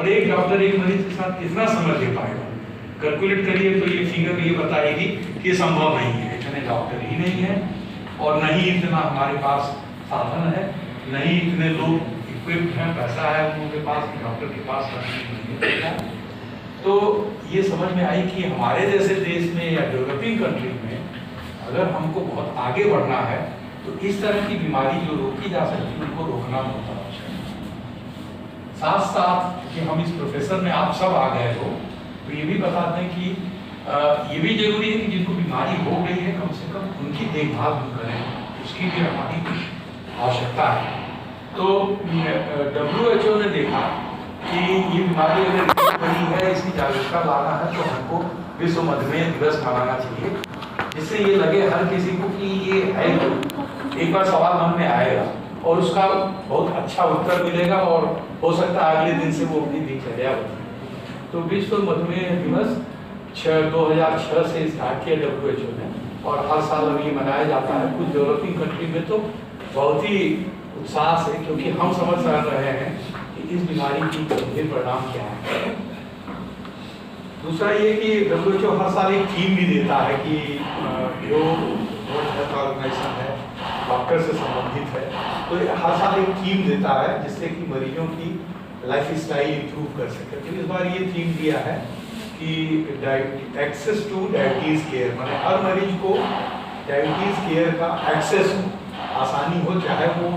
और एक डॉक्टर एक मरीज के साथ कितना समय दे पाएगा? कैलकुलेट करिए तो ये फिगर ये बताएगी कि ये संभव नहीं है, इतने डॉक्टर ही नहीं है और न ही इतना हमारे पास साधन है, न ही इतने लोग इक्विप्ड हैं, पैसा है उनके पास कि डॉक्टर के पास नहीं है। तो ये समझ में आई कि हमारे जैसे देश में या डेवलपिंग कंट्री में अगर हमको बहुत आगे बढ़ना है तो इस तरह की बीमारी जो रोकी जा सकती है उनको रोकना बहुत आवश्यक है। साथ साथ कि हम इस प्रोफेशन में आप सब आ गए हो तो ये भी बता दें कि ये भी जरूरी है कि जिनको बीमारी हो गई है कम से कम उनकी देखभाल हम करें, उसकी भी हमारी आवश्यकता है। तो WHO ने देखा कि ये बीमारी अगर इतनी बड़ी है, इसकी जागरूकता लाना है तो हमको विश्व मधुमेह दिवस मनाना चाहिए, जिससे ये लगे हर किसी को कि ये है। एक बार सवाल मन में आएगा और उसका बहुत अच्छा उत्तर मिलेगा और हो सकता है अगले दिन से वो अपनी दिनचर्या बदले। तो विश्व मधुमेह दिवस 2006 से स्टार्ट किया WHO ने और हर साल अब ये मनाया जाता है। कुछ डेवलपिंग कंट्री में तो बहुत ही उत्साह से, क्योंकि हम समझ रहे हैं कि इस बीमारी की गंभीर परिणाम क्या है। दूसरा ये कि WHO हर साल एक थीम भी देता है कि जो वर्ल्ड हेल्थ ऑर्गेनाइजेशन है, डॉक्टर से संबंधित है, तो हर साल एक थीम देता है जिससे कि मरीजों की लाइफ स्टाइल इंप्रूव कर सके। तो इस बार ये थीम दिया है कि एक्सेस टू डायबिटीज़ केयर, माने हर मरीज को डायबिटीज़ केयर का एक्सेस हो, आसानी हो, चाहे वो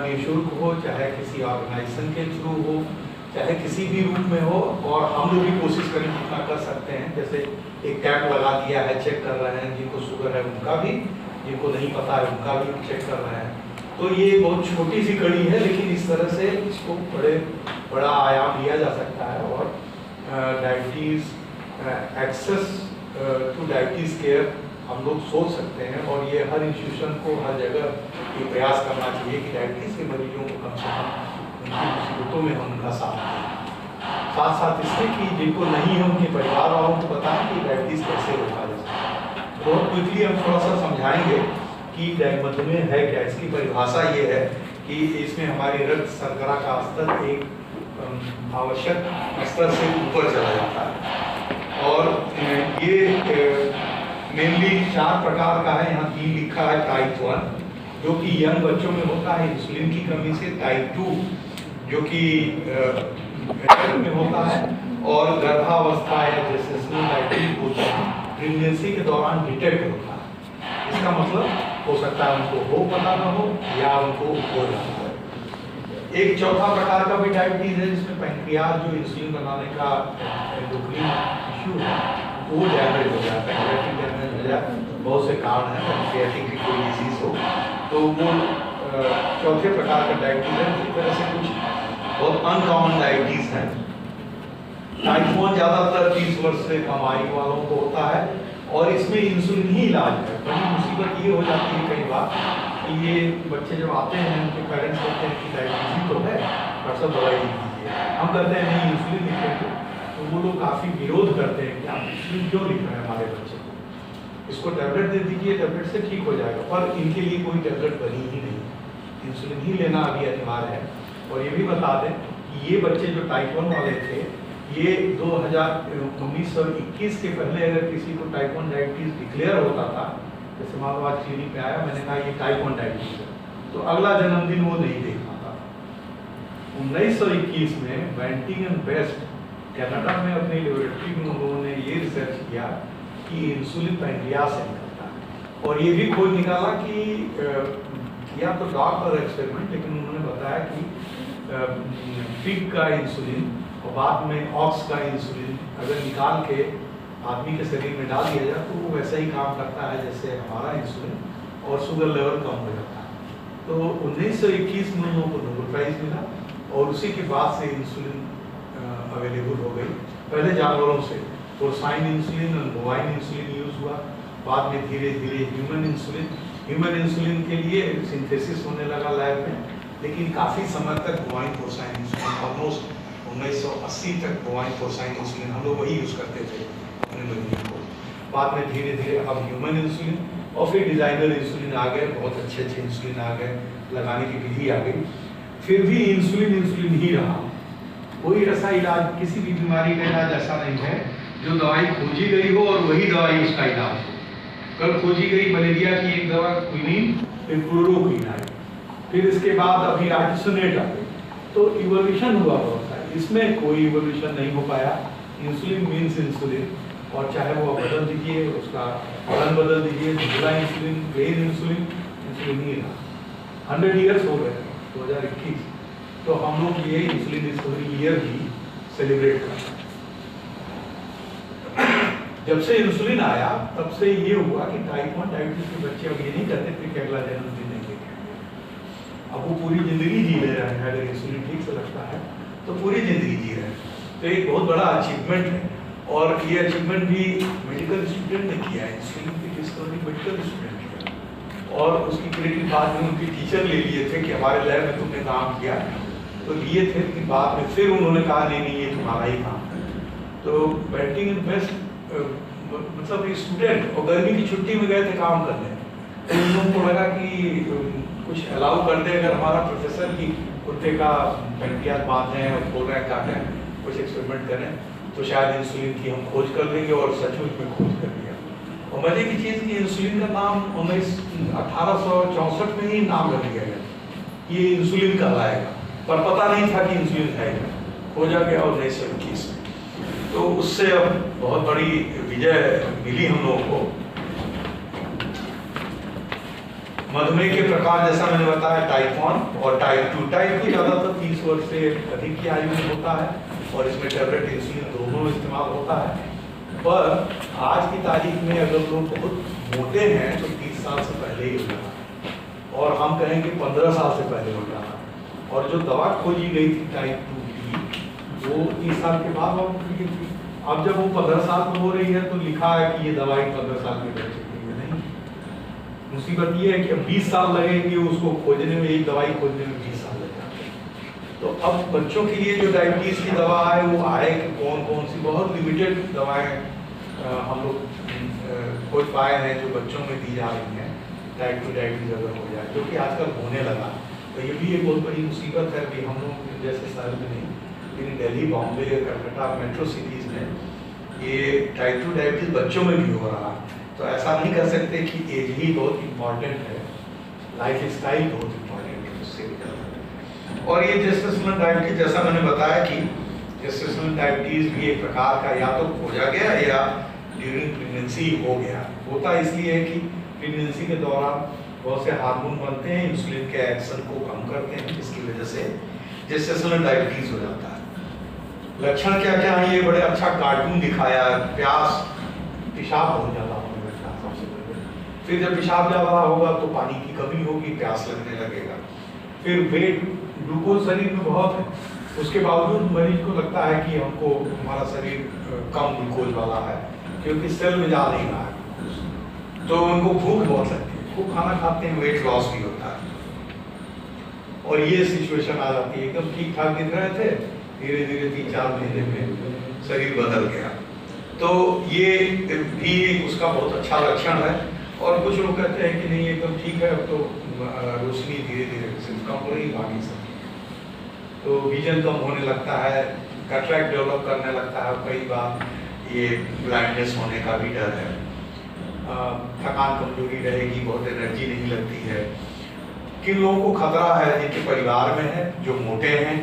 निःशुल्क हो, चाहे किसी ऑर्गेनाइजेशन के थ्रू हो, चाहे किसी भी रूप में हो। और हम लोग भी कोशिश करें जितना कर सकते हैं, जैसे एक कैंप लगा दिया है, चेक कर रहे हैं, जिनको शुगर है उनका भी, जिनको नहीं पता है उनका भी चेक कर रहे हैं। तो ये बहुत छोटी सी कड़ी है, लेकिन इस तरह से इसको बड़ा आयाम लिया जा सकता है और diabetes access to diabetes care हम लोग सोच सकते हैं। और ये हर इंस्टीट्यूशन को हर जगह ये प्रयास करना चाहिए कि डायबिटीज़ के मरीजों को कम से कम उनकी मुसीबतों में हम उनका साथ दें। साथ साथ इससे कि जिनको नहीं है उनके परिवार वालों को बताएं कि डायबिटीज़ कैसे रोका जा सकता है। बहुत क्विकली हम थोड़ा सा समझाएंगे कि मधुमेह है क्या। इसकी परिभाषा ये है कि इसमें हमारी रक्त शर्करा का स्तर एक आवश्यक स्तर से ऊपर चला जाता है और ये मेनली 4 प्रकार का है। यहाँ 3 लिखा है। टाइप 1 जो कि यंग बच्चों में होता है इंसुलिन की कमी से, टाइप 2 जो कि में होता है और गर्भावस्था या जेस्टेशनल डायबिटीज होता है, प्रेगनेंसी के दौरान डिटेक्ट होता है। इसका मतलब हो सकता है उनको हो पता ना हो या उनको हो जाता है। एक चौथा प्रकार का भी डायबिटीज है जिसमें पैंक्रियाज जो इंसुलिन बनाने का एंडोक्राइन इश्यू है वो डैमेज हो जाता है, पैंक्रियाटिक डैमेज हो जाता है। बहुत से कारण है, पैंक्रियाटिक की कोई डिजीज हो तो वो चौथे प्रकार का डायबिटीज है। इसी तरह से कुछ बहुत अनकॉमन डायबिटीज है। टाइप 1 ज़्यादातर 30 वर्ष से कम आयु वालों को होता है और इसमें इंसुलिन ही इलाज है। बड़ी मुसीबत ये हो जाती है कई बार कि ये बच्चे जब आते हैं उनके पेरेंट्स कहते हैं कि डायबिटीज तो है, पर सब दवाई लिख दीजिए। हम कहते हैं नहीं इंसुलिन लिखेंगे, तो वो लोग काफ़ी विरोध करते हैं कि आप इंसुलिन क्यों लिख रहे हैं हमारे बच्चे को, इसको टैबलेट दे दीजिए, टैबलेट से ठीक हो जाएगा। पर इनके लिए कोई टैबलेट बनी ही नहीं, इंसुलिन ही लेना अभी अनिवार्य है। और ये भी बता दें कि ये बच्चे जो टाइप 1 वाले थे, ये 1921 के पहले अगर किसी को टाइप 1 डायबिटीज़ डिक्लेयर होता था, जैसे मान लो आज क्लिनिक पे आया, मैंने कहा ये टाइप 1 डायबिटीज़ है, तो अगला जन्मदिन वो नहीं देख पाता। 1921 में बैंटिंग एंड बेस्ट कनाडा में अपनी लेबोरेटरी में उन्होंने ये रिसर्च किया कि इंसुलिन पैंक्रियाज से निकलता है और ये भी खोज निकाला कि या तो डॉग पर एक्सपेरिमेंट, लेकिन उन्होंने बताया कि पिग का इंसुलिन और बाद में ऑक्स का इंसुलिन अगर निकाल के आदमी के शरीर में डाल दिया जाए तो वो वैसा ही काम करता है जैसे हमारा इंसुलिन और शुगर लेवल कम हो जाता है। तो 1921 में उन लोगों को नोबेल प्राइज़ मिला और उसी के बाद से इंसुलिन अवेलेबल हो गई। पहले जानवरों से पोर्साइन इंसुलिन और बोवाइन इंसुलिन यूज़ हुआ, बाद में धीरे धीरे ह्यूमन इंसुलिन के लिए सिंथेसिस होने लगा लैब में, लेकिन काफ़ी समय तक बोवाइन पोर्साइन इंसुलिन ऑलमोस्ट 1980 तक बोवाइन पोर्साइन इंसुलिन हम लोग वही यूज़ करते थे अपने मरीजों को। बाद में धीरे धीरे अब ह्यूमन इंसुलिन और फिर डिज़ाइनर इंसुलिन आ गए, बहुत अच्छे इंसुलिन आ गए, लगाने की विधि आ गई। फिर भी इंसुलिन ही रहा। कोई ऐसा इलाज, किसी भी बीमारी का इलाज ऐसा नहीं है जो दवाई खोजी गई हो और वही दवाई उसका इलाज हो। कल खोजी गई मलेरिया की एक दवा क्विनीन, फिर क्लोरोक्विन आई, फिर इसके बाद अभी आर्टिसोनेट आ गई। तो इवोल्यूशन हुआ बहुत सारा, इसमें कोई इवोल्यूशन नहीं हो पाया। इंसुलिन मीन्स इंसुलिन, और चाहे वो बदल दीजिए, उसका रन बदल दीजिए, झूला इंसुलिन, प्लेन इंसुलिन, इंसुलिन ही रहा। 100 ईयर्स हो गए 2021, तो हम लोग ये इंसुलिन डिस्कवरी ईयर भी सेलिब्रेट करते हैं। जब से इंसुलिन आया तब से ये हुआ कि टाइप 1 डायबिटीज के बच्चे अब ये नहीं कहते थे कि अगला जन्मदिन नहीं लेंगे, अब वो पूरी जिंदगी जी ले रहे हैं। अगर इंसुलिन ठीक से लगता है तो पूरी जिंदगी जी रहे हैं। तो एक बहुत बड़ा अचीवमेंट है, और ये अचीवमेंट भी मेडिकल स्टूडेंट ने किया है। इंसुलिन की डिस्कवरी मेडिकल स्टूडेंट किया, और उसकी क्रेडिट बाद में उनके टीचर ले लिए थे कि हमारे लैब में तुमने काम किया, तो लिए थे। कि बाद में फिर उन्होंने कहा नहीं नहीं ये तुम्हारा ही काम है। तो बैटिंग इन बेस्ट मतलब स्टूडेंट, और गर्मी की छुट्टी में गए थे काम करने, तो उन लोगों को लगा कि कुछ अलाउ कर दे, अगर हमारा प्रोफेसर की कुत्ते का पैंटियाज बांध हैं और बोल रहे हैं काटें, कुछ एक्सपेरिमेंट करें, तो शायद इंसुलिन की हम खोज कर देंगे, और सचमुच में खोज कर दिया। और मजे की चीज़ कि इंसुलिन का नाम 1864 में ही नाम रख दिया गया, ये इंसुलिन कहलाएगा, पर पता नहीं था कि इंसुलिन है, खोजा गया 1921 में। तो उससे अब बहुत बड़ी विजय मिली हम लोगों को। मधुमेह के प्रकार जैसा मैंने बताया, टाइप 1 और टाइप 2। टाइप 2 ज़्यादातर 30 वर्ष से अधिक की आयु में होता है, और इसमें टैबलेट इंसुलिन दोनों इस्तेमाल होता है। पर आज की तारीख में अगर लोग बहुत मोटे हैं तो 30 साल से पहले ही हो जाता, और हम कहेंगे 15 साल से पहले हो जाता। और जो दवा खोजी गई थी टाइप 2 की, वो 30 साल के बाद हम की थी। अब जब वो 15 साल में हो रही है तो लिखा है कि ये दवाई 15 साल के बच्चे के लिए नहीं। मुसीबत ये है कि अब 20 साल लगेंगे उसको खोजने में, एक दवाई खोजने में 20 साल लग जाते हैं। तो अब बच्चों के लिए जो डायबिटीज़ की दवा है वो आए कि कौन कौन सी, बहुत लिमिटेड दवाएँ हम लोग खोज पाए हैं जो बच्चों में दी जा रही हैं टाइप 2 डायबिटीज़ अगर हो जाए, जो कि आजकल होने लगा। तो ये भी एक बहुत बड़ी मुसीबत है कि हम लोग जैसे शहर में नहीं, लेकिन दिल्ली, बॉम्बे, कलकत्ता, मेट्रो सिटीज़ में ये टाइप 2 डायबिटीज़ बच्चों में भी हो रहा है। तो ऐसा नहीं कर सकते कि एज ही बहुत इम्पॉर्टेंट है, लाइफ स्टाइल बहुत इम्पॉर्टेंट है, उससे भी ज़्यादा। और ये जेस्टेशनल डायबिटीज़, जैसा मैंने बताया कि जेस्टेशनल डायबिटीज़ भी एक प्रकार का या तो खोजा गया या ड्यूरिंग प्रेगनेंसी हो गया। होता इसलिए है कि प्रेगनेंसी के दौरान बहुत से हार्मोन बनते हैं, इंसुलिन के एक्शन को कम करते हैं, जिसकी वजह से जेस्टेशनल डायबिटीज़ हो जाता है। लक्षण क्या क्या है, ये बड़े अच्छा कार्टून दिखाया। प्यास, पेशाब बहुत ज़्यादा होने लगता है सबसे पहले, फिर जब पेशाब ज़्यादा होगा तो पानी की कमी होगी, प्यास लगने लगेगा। फिर वेट, ग्लूकोज शरीर में बहुत है, उसके बावजूद मरीज को लगता है कि हमको हमारा शरीर कम ग्लूकोज वाला है, क्योंकि सेल में जा नहीं रहा है। तो उनको भूख बहुत लगती है, खूब खाना खाते हैं, वेट लॉस भी होता है। और ये सिचुएशन आ जाती है, एकदम ठीक ठाक दिख रहे थे, धीरे धीरे 3-4 महीने में शरीर बदल गया। तो ये भी उसका बहुत अच्छा लक्षण है। और कुछ लोग कहते हैं कि नहीं एकदम ठीक है, अब तो रोशनी धीरे धीरे सिर्फ कम हो रही, बाकी सब तो विजन कम होने लगता है, कैटरैक्ट डेवलप करने लगता है, कई बार ये ब्लाइंडनेस होने का भी डर है। थकान कमजोरी रहेगी, बहुत एनर्जी नहीं लगती है। किन लोगों को खतरा है, जिनके परिवार में है, जो मोटे हैं,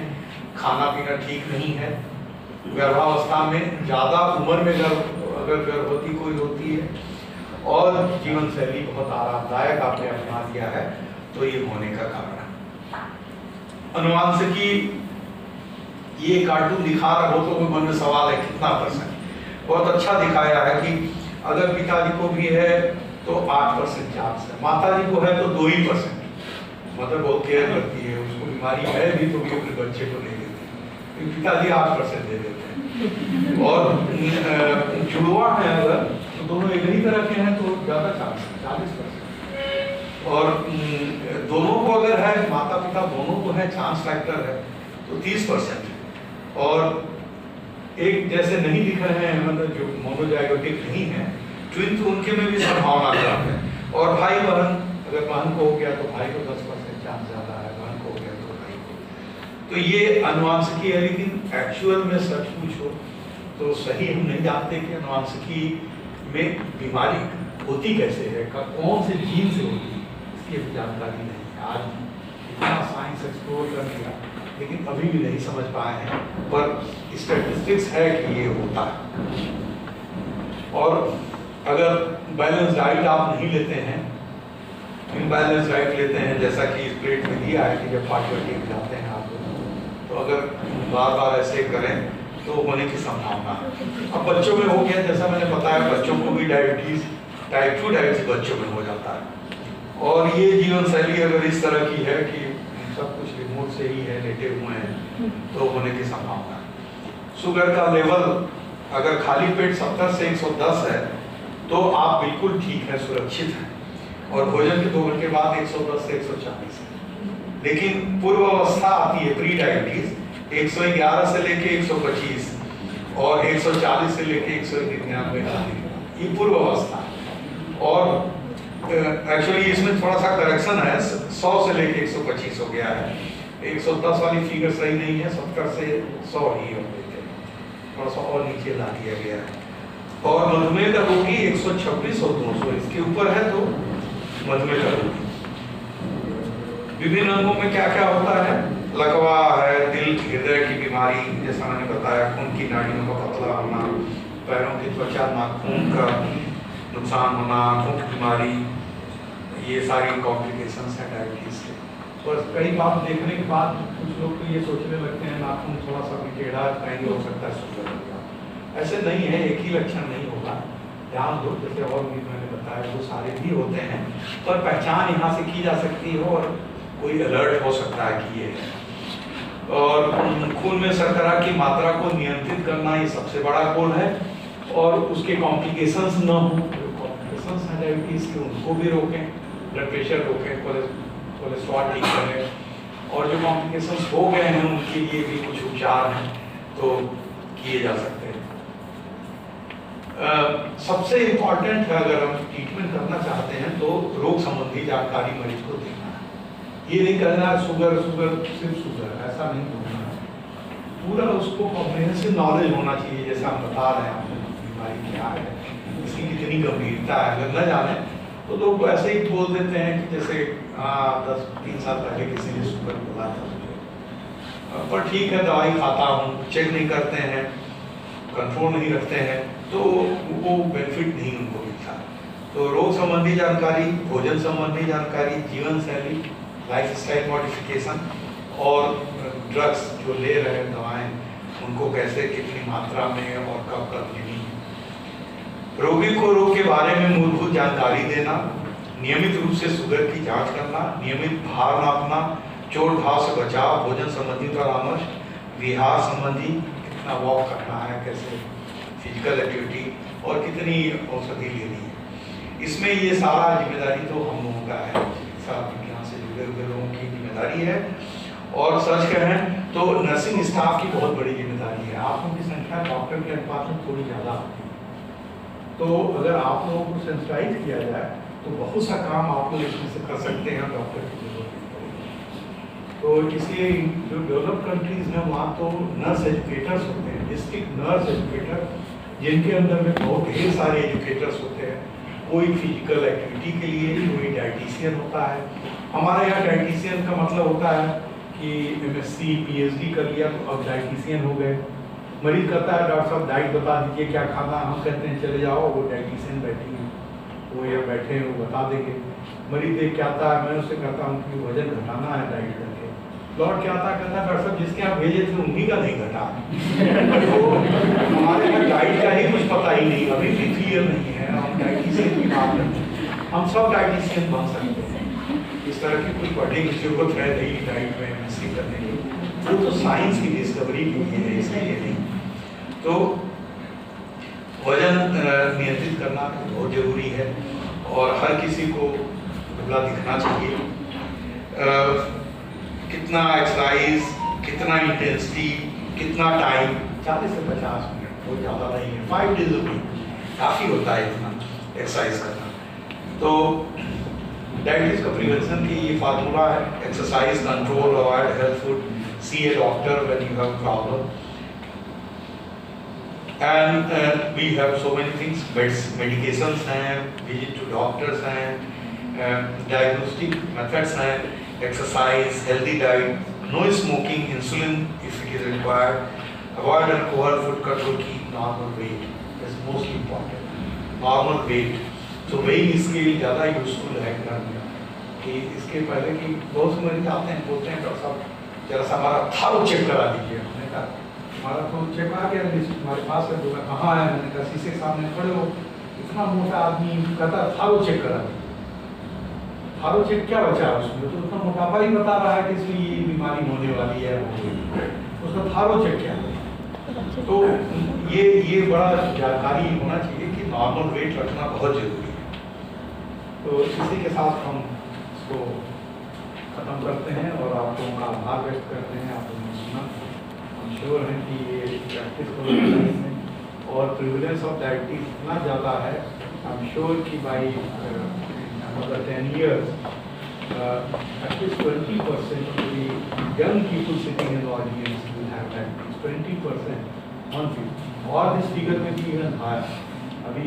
खाना पीना ठीक नहीं है, गर्भावस्था में ज़्यादा उम्र में अगर गर्भवती कोई होती है, और जीवन शैली बहुत आरामदायक आपने अपना दिया है, तो ये होने का कारण है। अनुवांशिकी, ये कार्टून दिखा रहा हो तो कोई मन में सवाल है कितना %? बहुत अच्छा दिखाया है कि अगर पिताजी को भी है तो 8% चांस है, माताजी को है तो 2% मदर बहुत केयर करती है, उसको बीमारी है भी तो भी अपने बच्चे को नहीं देती, पिताजी 8% दे देते हैं। और जुड़वा है अगर तो दोनों एक ही तरह के हैं तो ज़्यादा चांस है, 40%। और दोनों को अगर है, माता पिता दोनों को है, चांस फैक्टर है तो 30%। और एक जैसे नहीं दिख रहे हैं, मतलब जो मोनोजाइगोटिक नहीं है, ट्विन, तो उनके में भी संभावना कम है। और भाई बहन, अगर बहन को हो गया तो भाई को 10% चांस ज़्यादा है, बहन को हो गया तो भाई को। तो ये अनुवांशिकी है, लेकिन एक्चुअल में सच पूछो तो सही हम नहीं जानते कि अनुवांशिकी में बीमारी होती कैसे है, कौन से जीन से होती है, इसकी अभी जानकारी नहीं है। आज इतना साइंस एक्सप्लोर कर लिया लेकिन अभी भी नहीं समझ पाए हैं, पर स्टैटिस्टिक्स है कि ये होता है। और अगर बैलेंस डाइट आप नहीं लेते हैं, इनबैलेंस डाइट लेते हैं, जैसा कि इस प्लेट में दिया है कि जब पार्टी जाते हैं आप लोग, तो अगर बार बार ऐसे करें तो होने की संभावना। अब बच्चों में हो गया, जैसा मैंने बताया, बच्चों को भी डायबिटीज टाइप 2 डायबिटीज बच्चों में हो जाता है। और ये जीवन शैली अगर इस तरह की है कि सब कुछ रिमोट से ही है, लेटे हुए हैं, तो होने की संभावना है। शुगर का लेवल अगर खाली पेट 70 से 110 है तो आप बिल्कुल ठीक है, सुरक्षित हैं, और भोजन के 2 घंटे बाद 110 से 140 है। लेकिन पूर्व अवस्था आती है, प्री डायबिटीज, 111 से लेके 125 और 140 से लेके 199, ये पूर्व अवस्था। और एक्चुअली इसमें थोड़ा सा करेक्शन है, 100 से लेके 125 हो गया है, 110 वाली फिगर सही नहीं है, 70 से 100 ही हो गई है, थोड़ा सा और नीचे ला दिया गया है। और मधुमेह का रोगी 126 और 200, इसके ऊपर है तो मधुमेह का रोगी। विभिन्न अंगों में क्या क्या होता है, लकवा है, दिल हृदय की बीमारी, जैसा मैंने बताया, खून की नाड़ियों का पतला होना, पैरों की त्वचा, नाखून का नुकसान होना, आँखों की बीमारी, ये सारी कॉम्प्लिकेशंस हैं डायबिटीज के। तो कई बात देखने के बाद कुछ लोग तो ये सोचने लगते हैं नाखून थोड़ा सा टेढ़ा कहीं हो सकता है शुगर होगा। ऐसे नहीं है, एक ही लक्षण नहीं होगा, ध्यान दो, जैसे और भी मैंने बताया वो सारे भी होते हैं, पर पहचान यहाँ से की जा सकती है और कोई अलर्ट हो सकता है कि ये है। और खून में शर्करा की मात्रा को नियंत्रित करना ये सबसे बड़ा गोल है, और उसके कॉम्प्लिकेशंस न हो, कॉम्प्लिकेशंस हैं डायबिटीज के उनको भी रोकें, ब्लड प्रेशर रोकें, कोलेस्ट्रॉल ठीक करें, और जो कॉम्प्लिकेशंस हो गए हैं उनके लिए भी कुछ उपचार हैं तो किए जा सकते हैं। सबसे इम्पॉर्टेंट है, अगर हम ट्रीटमेंट करना चाहते हैं तो रोग संबंधी जानकारी मरीज को देना है। ये नहीं करना शुगर सिर्फ शुगर, ऐसा नहीं होना है, पूरा उसको कॉम्प्रिहेंसिव नॉलेज होना चाहिए, जैसा हम बता रहे हैं आपको बीमारी क्या है, इसकी कितनी गंभीरता है। अगर न जाने तो लोग ऐसे ही बोल देते हैं कि जैसे 3 साल पहले किसी ने शुगर बोला था मुझे, पर ठीक है दवाई खाता हूँ, चेक नहीं करते हैं, कंट्रोल नहीं रखते हैं, तो वो बेनिफिट नहीं उनको मिलता। तो रोग संबंधी जानकारी, भोजन संबंधी जानकारी, जीवन शैली, लाइफस्टाइल मॉडिफिकेशन, और ड्रग्स जो ले रहे हैं दवाएं, उनको कैसे, कितनी मात्रा में और कब कब लेनी है। रोगी को रोग के बारे में मूलभूत जानकारी देना, नियमित रूप से शुगर की जांच करना, नियमित भार नापना, चोट घाव से बचाव, भोजन संबंधी परामर्श, विहार संबंधी, कितना वॉक करना है, कैसे फिजिकल एक्टिविटी, और कितनी औषधि लेनी है। इसमें ये सारा जिम्मेदारी तो हम लोगों का है, चिकित्सा विज्ञान से जुड़े हुए लोगों की जिम्मेदारी है। और सच कहें तो नर्सिंग स्टाफ की बहुत बड़ी जिम्मेदारी है। आप लोगों की संख्या डॉक्टर के अनुपात में थोड़ी ज़्यादा होती है, तो अगर आप लोगों को सेंसिटाइज किया जाए तो बहुत सा काम आप लोग इसमें से कर सकते हैं, डॉक्टर की जरूरत नहीं पड़ेगी। तो इसलिए जो डेवलप कंट्रीज में वहाँ तो नर्स एजुकेटर्स होते हैं, डिस्ट्रिक्ट नर्स एजुकेटर, जिनके अंदर में बहुत ढेर सारे एजुकेटर्स होते हैं, कोई फिजिकल एक्टिविटी के लिए, कोई डाइटिशियन होता है। हमारे यहाँ डाइटिशियन का मतलब होता है कि MSc PhD कर लिया तो अब डाइटिशियन हो गए। मरीज कहता है डॉक्टर साहब डाइट बता दीजिए क्या खाना, हम कहते हैं चले जाओ, वो डाइटिशियन बैठी हैं, वो या बैठे हैं, वो बता देंगे। मरीज देख के आता है, मैं उससे कहता हूँ कि वजन घटाना है डाइट करके, लौट के आता कहता है डॉक्टर साहब जिसके आप भेजे थे उन्हीं का नहीं घटा। तो हमारे यहाँ डाइट का ही कुछ पता ही नहीं, अभी भी क्लियर नहीं है। हम डाइटिशियन की बात करते हैं, हम सब डाइटिशियन बन सकते हैं, इस तरह की कुछ पढ़ने की जरूरत है नहीं डाइट में MSc करने की, वो तो साइंस की डिस्कवरी के लिए है, इसके लिए नहीं। तो वजन नियंत्रित करना बहुत जरूरी है, और हर किसी को दुबला दिखना चाहिए। कितना एक्सरसाइज, कितना इंटेंसिटी, कितना टाइम, 40 से 50 मिनट, बहुत ज़्यादा नहीं है, 5 डेज a week काफ़ी होता है इतना एक्सरसाइज करना। तो डायबिटीज का प्रिवेंशन की ये फार्मूला है, exercise, control, avoid health food, see a doctor when you have a problem. And we have so many things, medications and visit to doctors and diagnostic methods and exercise, healthy diet, no smoking, insulin if it is required, avoid alcohol, food control, keep normal weight is most important. Normal weight, तो weighing scale ज़्यादा useful है करना कि इसके पहले कि बहुत से मरीज आते हैं बोलते हैं डॉक्टर साहब जरा सा हमारा थारो चेक करा दीजिए। हमने कहा हमारा तो चेक आ गया हमारे पास है, बोला कहाँ है, मैंने कहा शीशे के सामने खड़े हो, इतना मोटा आदमी कहता थारो चेक करा दीजिए। थारो चेक क्या बचा है उसमें, तो उतना मोटापा ही बता रहा है कि इसलिए ये बीमारी होने वाली है, उसका थारो चेक क्या है। तो ये बड़ा जानकारी होना चाहिए कि नॉर्मल वेट रखना बहुत जरूरी है। तो इसी के साथ हम इसको ख़त्म करते हैं और आप लोगों का आभार व्यक्त करते हैं। आप लोगों ने सुना, हम श्योर हैं कि ये प्रैक्टिस हो और प्रिविलेंस ऑफ डायबिटीज इतना ज़्यादा है, आई एम श्योर कि by another 10 years, at least 20% of the young people sitting in the audience will have diabetes. 20% on people, और this figure में भी even higher. अभी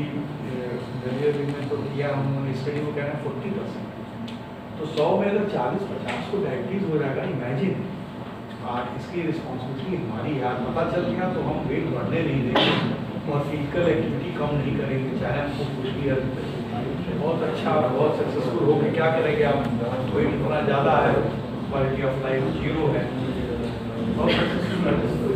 जनवरी में तो किया उन्होंने स्टडी को कहना 40%। तो 100 में अगर 40-50 को डायबिटीज हो जाएगा, इमेजिन इसकी रिस्पॉन्सिबिलिटी हमारी यार पता चल गया तो हम वेट बढ़ने नहीं देंगे और फिजिकल एक्टिविटी कम नहीं करेंगे, चाहे हमको कुछ भी बहुत अच्छा बहुत सक्सेसफुल होकर क्या करेंगे आप, वेट इतना ज़्यादा है, क्वालिटी ऑफ लाइफ 0 है, बहुत सक्सेसफुल